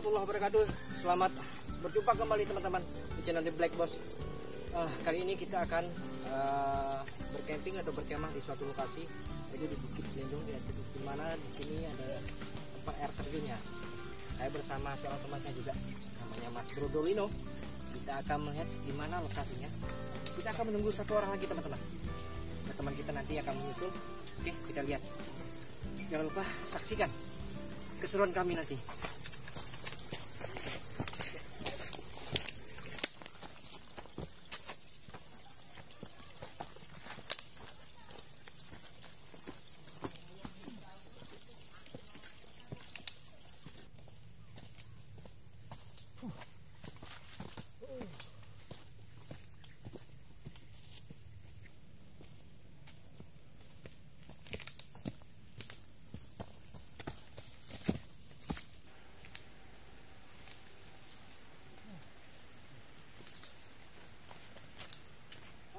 warahmatullahi wabarakatuh. Selamat berjumpa kembali teman-teman di channel The Black Boss. Kali ini kita akan bercamping atau berkemah di suatu lokasi, yaitu di Bukit Selendung, di mana di sini ada tempat air terjunnya. Saya bersama seorang temannya juga, namanya Mas Brodolino. Kita akan melihat di mana lokasinya. Kita akan menunggu satu orang lagi teman-teman. Nah, teman kita nanti akan menyusul. Oke, kita lihat. Jangan lupa saksikan keseruan kami nanti.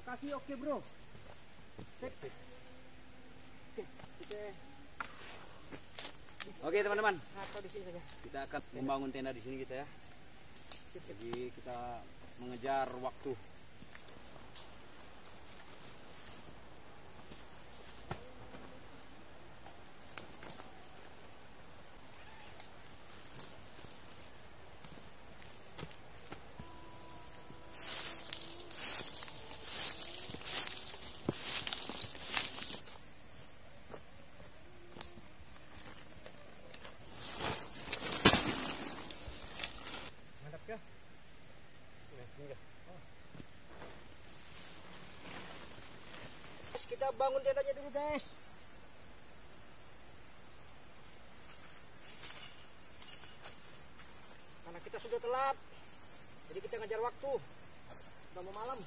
Lokasi oke bro. Sip. Oke teman-teman, Atau di sini saja. kita akan membangun tenda di sini kita ya. Jadi kita mengejar waktu. Kita bangun tendanya dulu guys. Karena kita sudah telat, jadi kita ngejar waktu. Udah mau malam.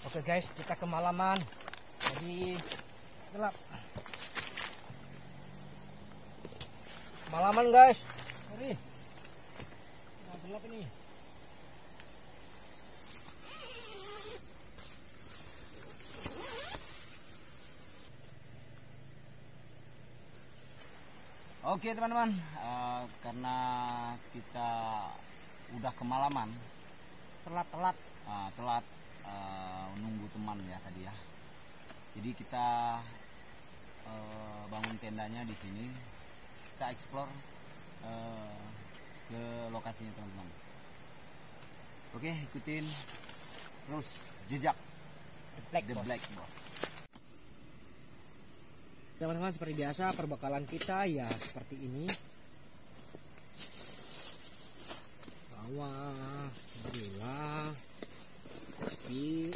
Oke guys, kita kemalaman, jadi gelap. Malaman guys, sorry. Nah, gelap ini. Oke teman-teman, karena kita udah kemalaman, Telat. telat nunggu teman ya tadi ya. Jadi kita bangun tendanya di sini. Kita explore ke lokasinya teman-teman. Oke, ikutin terus jejak The Black Boss. Teman-teman, seperti biasa perbekalan kita ya seperti ini. Bawah, gula, kopi.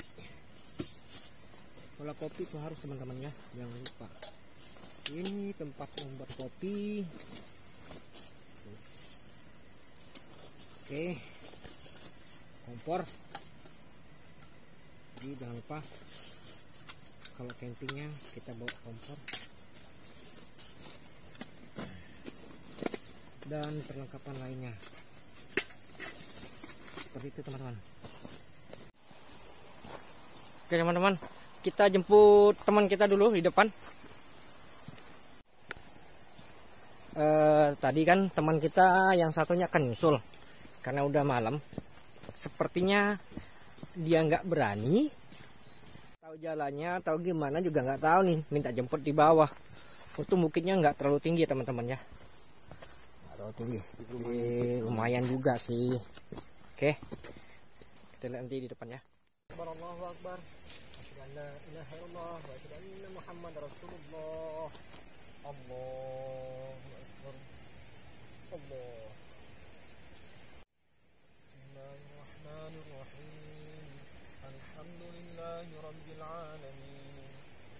Kalau kopi itu harus teman-teman ya, jangan lupa. Ini tempat membuat kopi. Oke, kompor. Jadi jangan lupa kalau campingnya kita bawa kompor. Dan perlengkapan lainnya. Seperti itu teman-teman. Oke teman-teman, kita jemput teman kita dulu di depan. Tadi kan teman kita yang satunya akan nyusul karena udah malam. sepertinya dia nggak berani, tahu jalannya, tahu gimana juga nggak tahu nih, minta jemput di bawah. Untung bukitnya nggak terlalu tinggi ya teman-teman ya, nggak terlalu tinggi. Lumayan juga sih. Oke, kita lihat nanti di depannya. Allahu Akbar. La ilaha illallah wa asyhadu anna Muhammad Rasulullah. Allahu Akbar. Allah. Bismillahirrahmanirrahim. Alhamdulillahi rabbil alamin.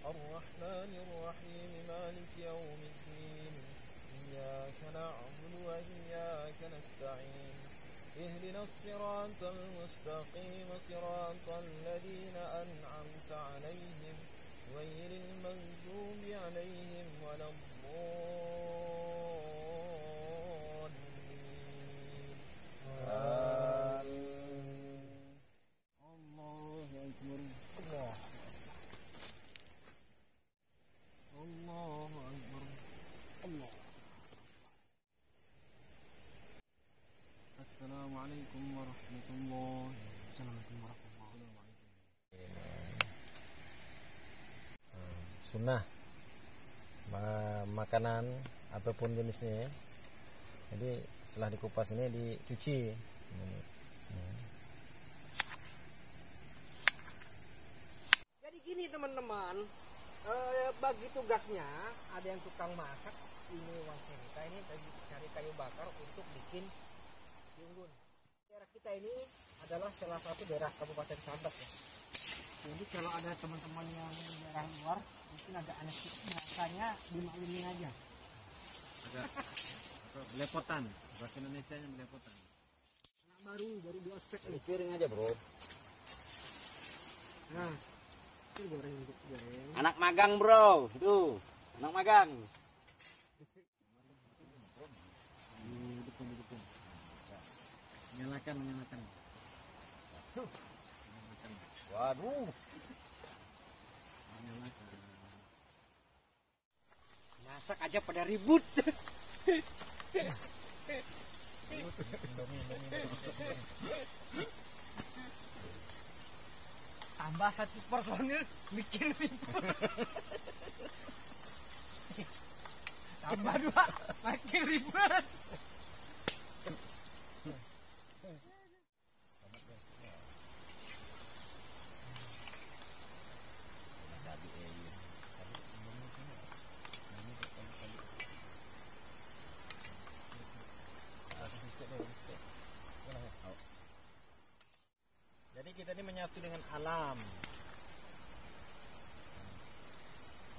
Arrahmanir rahim. Maliki yaumiddin. Iyyaka na'budu wa iyyaka nasta'in. اهدنا الصراط المستقيم صراط الذين أنعمت عليهم غير المغضوب عليهم ولا الضالين. آمين. الله أكبر. الله أكبر. الله. Assalamualaikum warahmatullahi wabarakatuh. Sunnah makanan apapun jenisnya, jadi setelah dikupas ini dicuci. Jadi gini teman-teman, bagi tugasnya ada yang tukang masak, ini kita ini cari kayu bakar untuk bikin unggun. Daerah kita ini adalah salah satu daerah Kabupaten Sabak ya. Jadi kalau ada teman-teman yang daerah luar mungkin agak aneh sedikit, rasanya dimaklumin aja. Agak belepotan, bahasa Indonesianya belepotan. Anak baru diosek nih. Piring aja bro. Nah, itu goreng untuk goreng. Anak magang bro, tuh anak magang. Menyalakan. Waduh. Masak aja pada ribut. Tambah satu personil bikin ribut. Tambah dua makin ribut. Jadi kita ini menyatu dengan alam,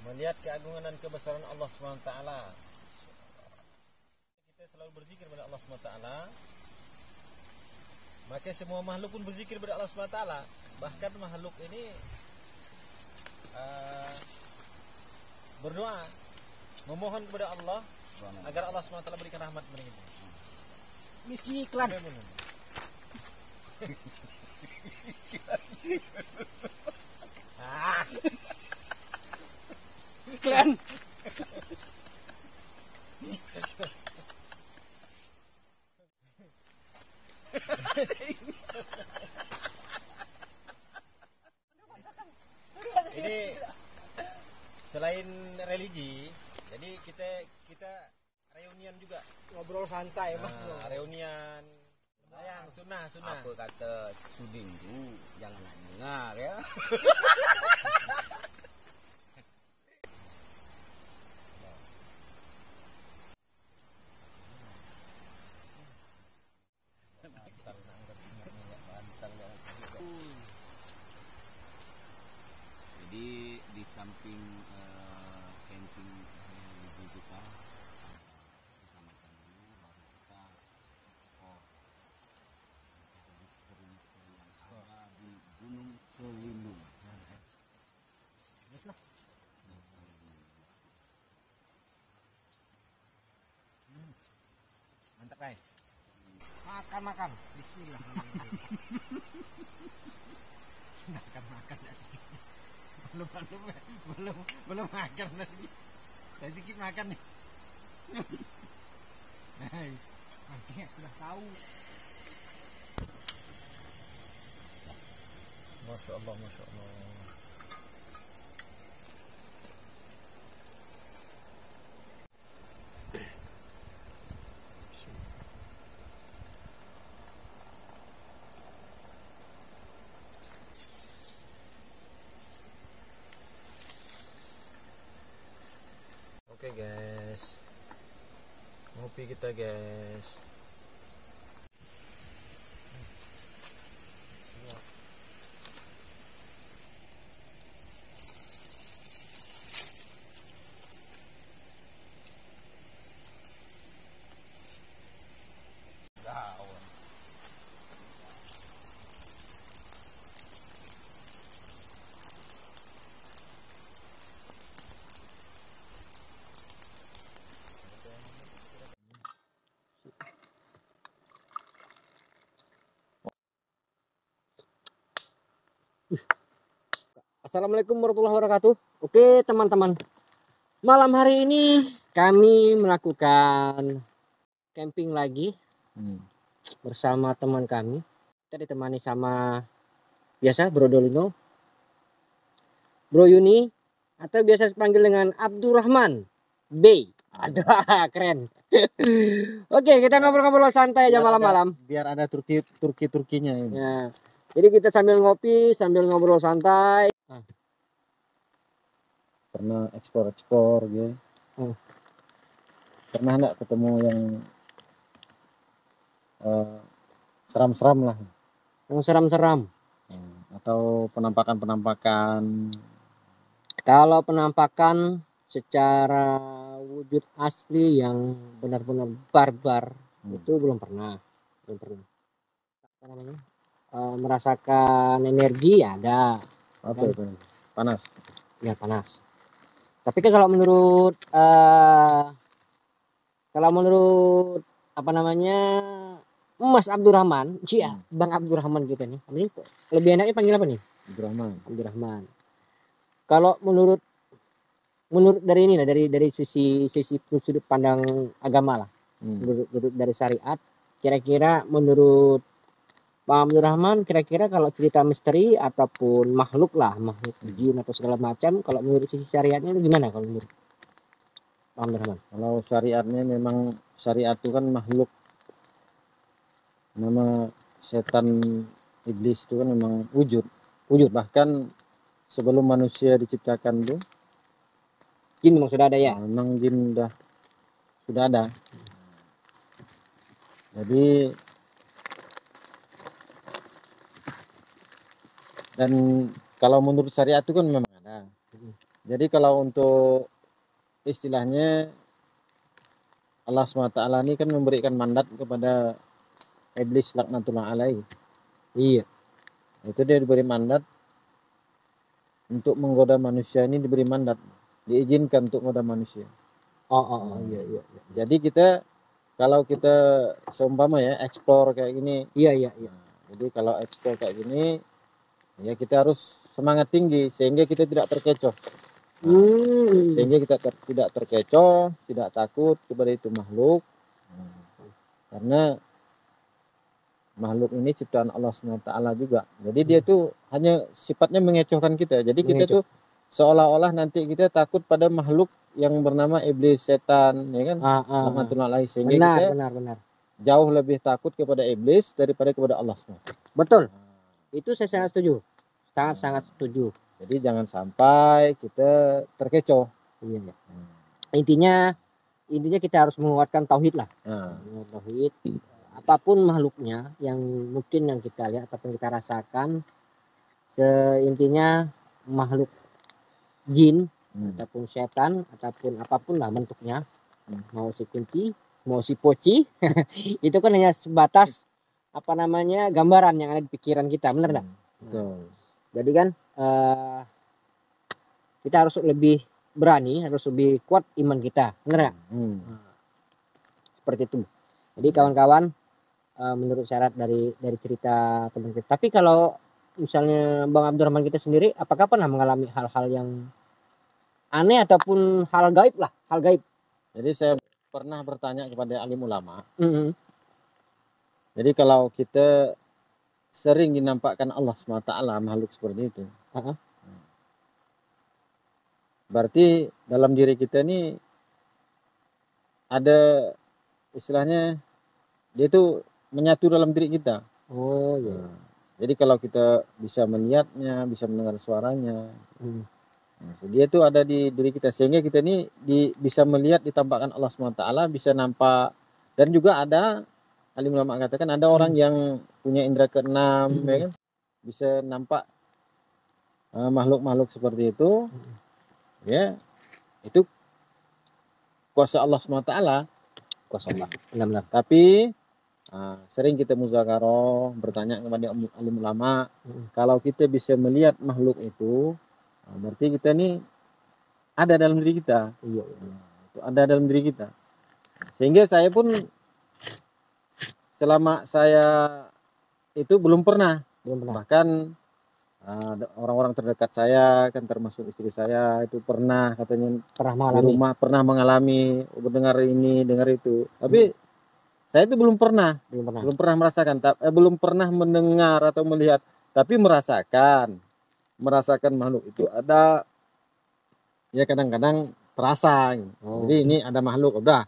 melihat keagungan dan kebesaran Allah SWT. Kita selalu berzikir kepada Allah SWT, maka semua makhluk pun berzikir kepada Allah SWT. Bahkan makhluk ini berdoa, memohon kepada Allah agar Allah SWT berikan rahmat kepada kita. Misi iklan. Iklan. Ini selain religi, jadi kita reunian juga. Ngobrol santai mas. Reunian sayang sunnah. Apa kata Suding tuh jangan dengar ya. Jadi di samping camping di kita bersama dulu, baru kita ekspor misteri-misteri yang ada di Gunung Selindung. Mantap guys. Makan. Bismillah. Makan. Belum makan lagi. Saya sedikit makan nih. Nanti sudah tahu. Masya Allah, Masya Allah. Oke guys, ngopi kita guys. Assalamualaikum warahmatullahi wabarakatuh. Oke teman-teman, malam hari ini kami melakukan camping lagi bersama teman kami. Kita ditemani sama biasa Bro Dolino, Bro Yuni, atau biasa dipanggil dengan Abdurrahman Bey. Aduh, keren. Oke, kita ngobrol-ngobrol santai aja malam-malam. Biar ada Turki-Turkinya ini. Ya. Jadi kita sambil ngopi, sambil ngobrol santai. Pernah ekspor gitu. Pernah enggak ketemu yang seram-seram lah? Yang seram-seram. Atau penampakan-penampakan? Kalau penampakan secara wujud asli yang benar-benar barbar itu belum pernah. Apa namanya? Merasakan energi ada. Apa itu? Panas. Ya panas. Tapi kan kalau menurut apa namanya Mas Abdurrahman, Bang Abdurrahman kita nih. Ini lebih enaknya panggil apa nih? Abdurrahman. Kalau menurut dari ini lah, dari sisi sudut pandang agama lah. Menurut dari syariat, kira-kira menurut Pak Abdurrahman, kira-kira kalau cerita misteri ataupun makhluk jin atau segala macam, kalau menurut sisi syariatnya itu gimana kalau menurut Pak Abdurrahman? Kalau syariatnya memang syariat itu kan makhluk, nama setan iblis itu kan memang wujud. Bahkan sebelum manusia diciptakan itu Jin memang sudah ada ya? Memang jin sudah ada. Jadi dan kalau menurut syariat itu kan memang ada. Jadi kalau untuk istilahnya Allah SWT ini kan memberikan mandat kepada iblis laknatullah alaih. Iya. Itu dia diberi mandat untuk menggoda manusia, ini diberi mandat, diizinkan untuk menggoda manusia. Iya. Jadi kita kalau kita seumpama ya eksplor kayak gini. Iya. Jadi kalau eksplor kayak gini ya kita harus semangat tinggi sehingga kita tidak terkecoh. Sehingga kita tidak terkecoh, tidak takut kepada itu makhluk. Karena makhluk ini ciptaan Allah SWT juga. Jadi dia tuh hanya sifatnya mengecohkan kita. Jadi kita tuh seolah-olah nanti kita takut pada makhluk yang bernama iblis, setan, ya kan? Sehingga benar. Jauh lebih takut kepada iblis daripada kepada Allah SWT. Betul. Itu saya sangat setuju. Sangat setuju. Jadi jangan sampai kita terkecoh. Iya. Intinya kita harus menguatkan tauhid lah. Tauhid. Apapun makhluknya yang mungkin yang kita lihat ataupun kita rasakan, seintinya makhluk jin ataupun setan ataupun apapun lah bentuknya, mau si kunti, mau si poci, itu kan hanya sebatas apa namanya gambaran yang ada di pikiran kita, benar enggak? Betul. Jadi kan kita harus lebih berani, harus lebih kuat iman kita, benar enggak? Seperti itu. Jadi kawan-kawan, menurut syarat dari cerita teman kita. Tapi kalau misalnya Bang Abdurrahman kita sendiri, apakah pernah mengalami hal-hal yang aneh ataupun hal gaib lah, hal gaib? Jadi saya pernah bertanya kepada alim ulama. Jadi kalau kita sering dinampakkan Allah SWT makhluk seperti itu. Berarti dalam diri kita ini ada istilahnya dia itu menyatu dalam diri kita. Oh iya. Jadi kalau kita bisa melihatnya, bisa mendengar suaranya, dia itu ada di diri kita, sehingga kita ini bisa melihat ditampakkan Allah SWT, bisa nampak. Dan juga ada alim ulama katakan ada orang yang punya indera keenam, ya kan, bisa nampak makhluk-makhluk seperti itu. Ya, itu kuasa Allah SWT, kuasa Allah, benar-benar. Tapi sering kita muzakarah, bertanya kepada alim ulama, kalau kita bisa melihat makhluk itu, berarti kita ini ada dalam diri kita. Iya, itu ada dalam diri kita. Sehingga saya pun selama saya itu belum pernah. Bahkan orang-orang terdekat saya, kan termasuk istri saya, itu pernah katanya di rumah pernah mengalami mendengar ini, dengar itu. Tapi saya itu belum pernah merasakan, belum pernah mendengar atau melihat, tapi merasakan makhluk itu ada. Ya kadang-kadang terasa. Jadi ini ada makhluk, udah.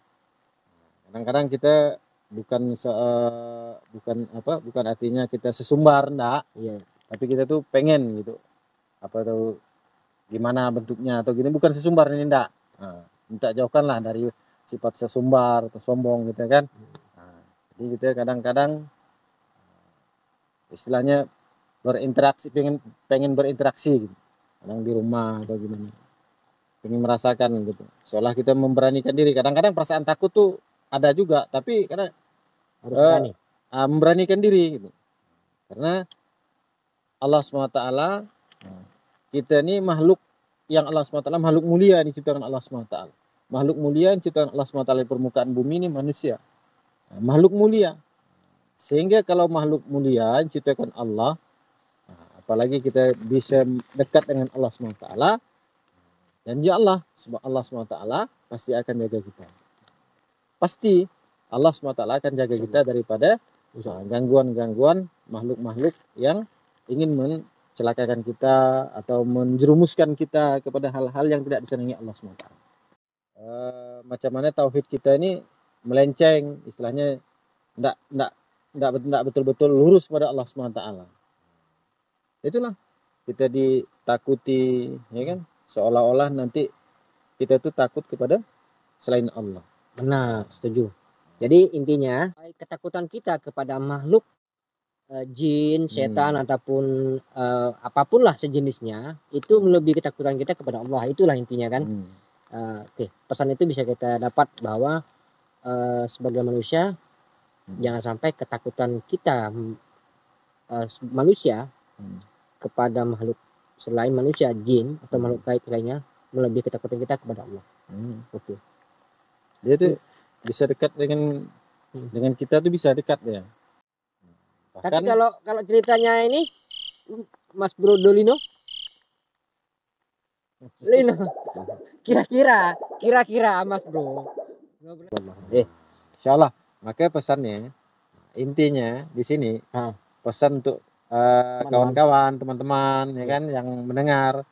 Kadang-kadang kita bukan artinya kita sesumbar, enggak. Iya. Tapi kita tuh pengen gitu, apa tuh gimana bentuknya atau gini, bukan sesumbar ini, enggak. Minta jauhkanlah dari sifat sesumbar atau sombong gitu kan. Jadi kita kadang-kadang istilahnya berinteraksi, pengen berinteraksi gitu. Kadang di rumah atau gimana, pengen merasakan gitu, seolah kita memberanikan diri. Kadang-kadang perasaan takut tuh ada juga, tapi karena harus memberanikan diri gitu. Karena Allah SWT, kita ini makhluk yang Allah SWT, makhluk mulia diciptakan Allah SWT. Makhluk mulia diciptakan Allah SWT di permukaan bumi ini manusia. Makhluk mulia. Sehingga kalau makhluk mulia diciptakan Allah, apalagi kita bisa dekat dengan Allah SWT, dan ya Allah SWT pasti akan jaga kita. Pasti Allah SWT akan jaga kita daripada gangguan-gangguan makhluk-makhluk yang ingin mencelakakan kita atau menjerumuskan kita kepada hal-hal yang tidak disenangi Allah SWT. Macam mana tauhid kita ini melenceng, istilahnya tidak betul-betul lurus pada Allah SWT. Itulah kita ditakuti, ya kan? Seolah-olah nanti kita tuh takut kepada selain Allah. Benar, setuju. Jadi intinya ketakutan kita kepada makhluk jin, setan ataupun apapun lah sejenisnya, itu melebihi ketakutan kita kepada Allah. Itulah intinya kan. Oke, pesan itu bisa kita dapat bahwa sebagai manusia jangan sampai ketakutan kita manusia kepada makhluk selain manusia, jin atau makhluk gaib lainnya, melebihi ketakutan kita kepada Allah. Oke. Dia tuh bisa dekat dengan kita tuh, bisa dekat ya. Bahkan, tapi kalau ceritanya ini Mas Bro Dolino, kira-kira Mas Bro. Insyaallah. Maka pesannya, intinya di sini pesan untuk kawan-kawan, teman-teman, ya kan, yang mendengar.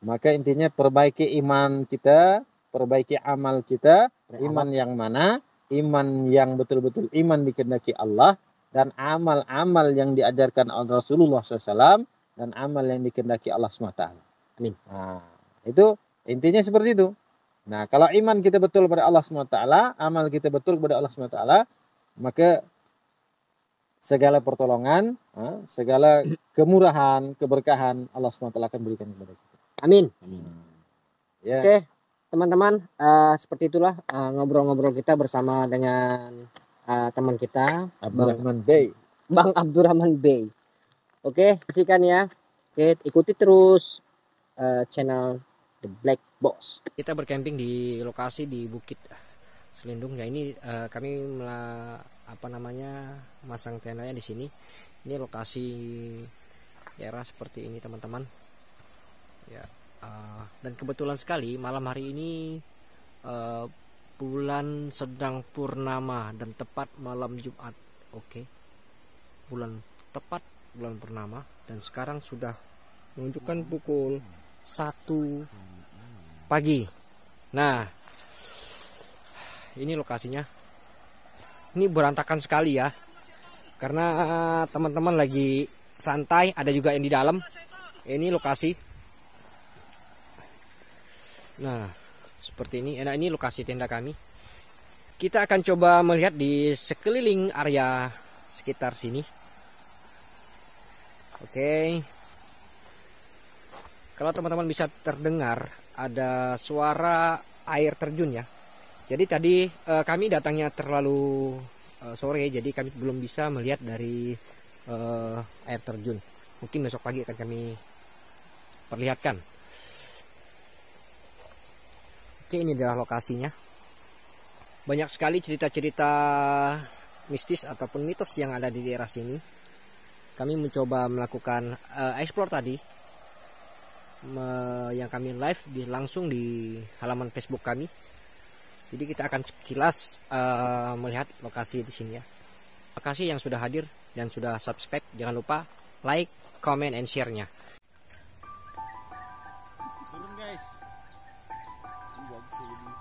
Maka intinya perbaiki iman kita, perbaiki amal kita. Iman yang mana? Iman yang betul-betul iman dikehendaki Allah, dan amal-amal yang diajarkan oleh Rasulullah SAW, dan amal yang dikehendaki Allah SWT. Amin. Nah, itu intinya seperti itu. Nah, kalau iman kita betul pada Allah SWT, amal kita betul kepada Allah SWT, maka segala pertolongan, segala kemurahan, keberkahan Allah SWT akan berikan kepada kita. Amin. Ya. Oke, teman-teman, seperti itulah ngobrol-ngobrol kita bersama dengan teman kita Abdurrahman Bey. Bang Abdurrahman Bey. Oke, saksikan ya. Oke, ikuti terus channel The Black Box. Kita bercamping di lokasi di Bukit Selindung ya. Ini kami masang tendanya di sini. Ini lokasi daerah seperti ini, teman-teman. Ya, dan kebetulan sekali malam hari ini bulan sedang purnama dan tepat malam Jumat. Oke. Bulan tepat bulan purnama dan sekarang sudah menunjukkan pukul 1 pagi. Nah, ini lokasinya. Ini berantakan sekali ya, karena teman-teman lagi santai, ada juga yang di dalam. Ini lokasi. Nah, seperti ini. Nah, ini lokasi tenda kami. Kita akan coba melihat di sekeliling area sekitar sini. Oke. Kalau teman-teman bisa terdengar ada suara air terjun ya. Jadi tadi kami datangnya terlalu sore, jadi kami belum bisa melihat dari air terjun. Mungkin besok pagi akan kami perlihatkan. Oke, ini adalah lokasinya. Banyak sekali cerita-cerita mistis ataupun mitos yang ada di daerah sini. Kami mencoba melakukan explore tadi, yang kami live langsung di halaman Facebook kami. Jadi kita akan sekilas melihat lokasi di sini ya. Terima kasih yang sudah hadir dan sudah subscribe. Jangan lupa like, comment, and share-nya. Turun guys. Ini bagus ya jadi.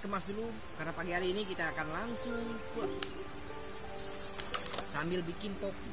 Kemas dulu karena pagi hari ini kita akan langsung pulang sambil bikin kopi.